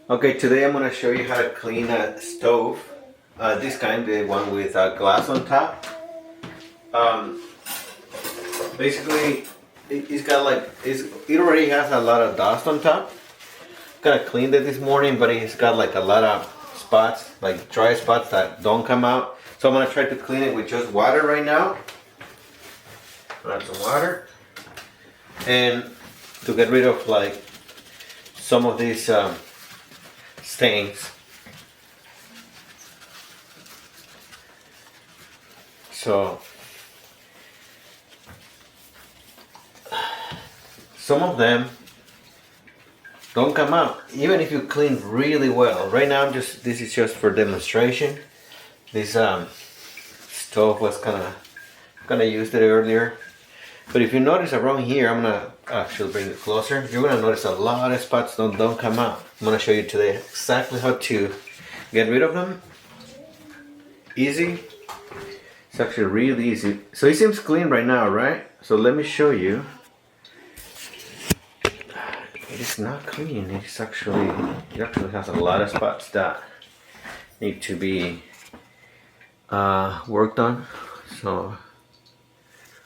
Okay, today I'm gonna show you how to clean a stove. This kind, the one with glass on top. Um, Basically, it's got like it already has a lot of dust on top. Gotta cleaned it this morning, but it's got like a lot of spots, like dry spots that don't come out. So I'm gonna try to clean it with just water right now. Add some water, and to get rid of like some of these stains. So some of them don't come out, even if you clean really well. Right now, this is just for demonstration. This stove was kinda used it earlier, but if you notice around here, I'm gonna actually bring it closer. You're gonna notice a lot of spots don't come out. I'm gonna show you today exactly how to get rid of them. Easy. It's actually really easy. So it seems clean right now, right? So let me show you. It is not clean. It actually has a lot of spots that need to be worked on. So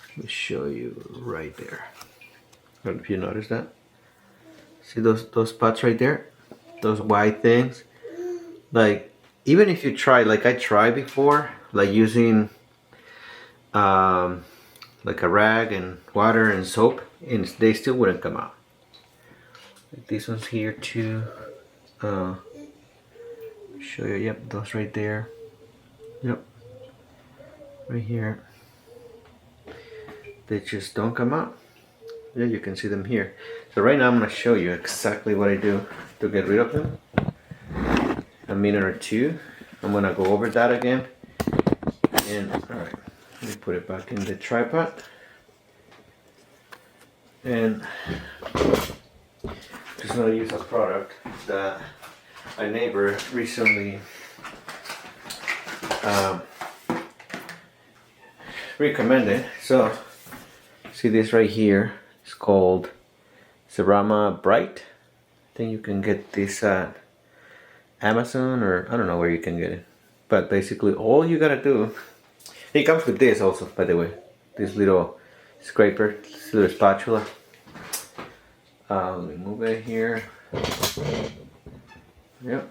let me show you right there. I don't know if you notice that. See those spots right there? Those white things. Like even if you try, like I tried before, like using like a rag and water and soap, and they still wouldn't come out. Like these ones here too. Show you. Yep, those right there. Yep, right here. They just don't come out. Yeah, you can see them here. So right now I'm gonna show you exactly what I do to get rid of them. A minute or two. I'm gonna go over that again. And all right, let me put it back in the tripod. And just gonna use a product that a neighbor recently recommended. So see this right here, it's called Cerama Bryte. I think you can get this at Amazon, or I don't know where you can get it, but basically all you gotta do, it comes with this also, by the way, this little scraper, this little spatula. Let me move it here. Yep.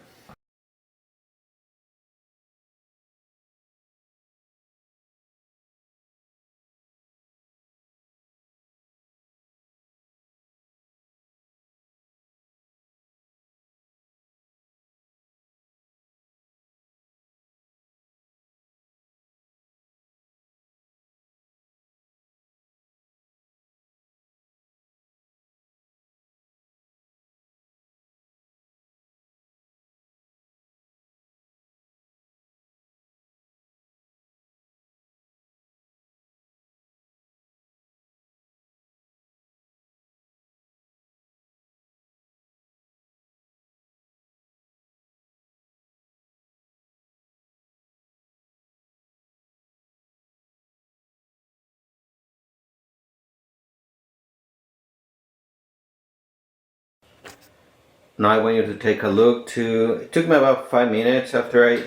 Now I want you to take a look to, it took me about 5 minutes after I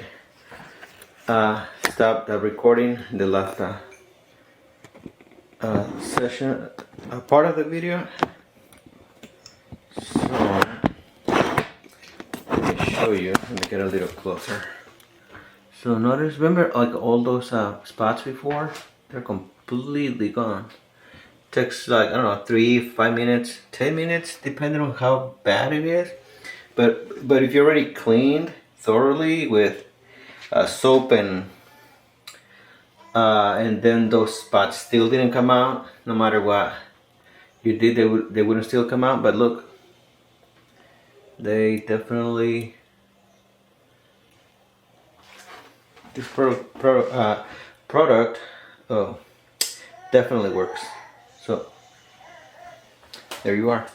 stopped recording the last session, part of the video. So let me show you, let me get a little closer. So notice, remember like all those spots before? They're completely gone. Takes like, I don't know, 3-5 minutes, 10 minutes, depending on how bad it is. But if you already cleaned thoroughly with soap and then those spots still didn't come out, no matter what you did, they wouldn't still come out. But look, they definitely, this product definitely works. So there you are.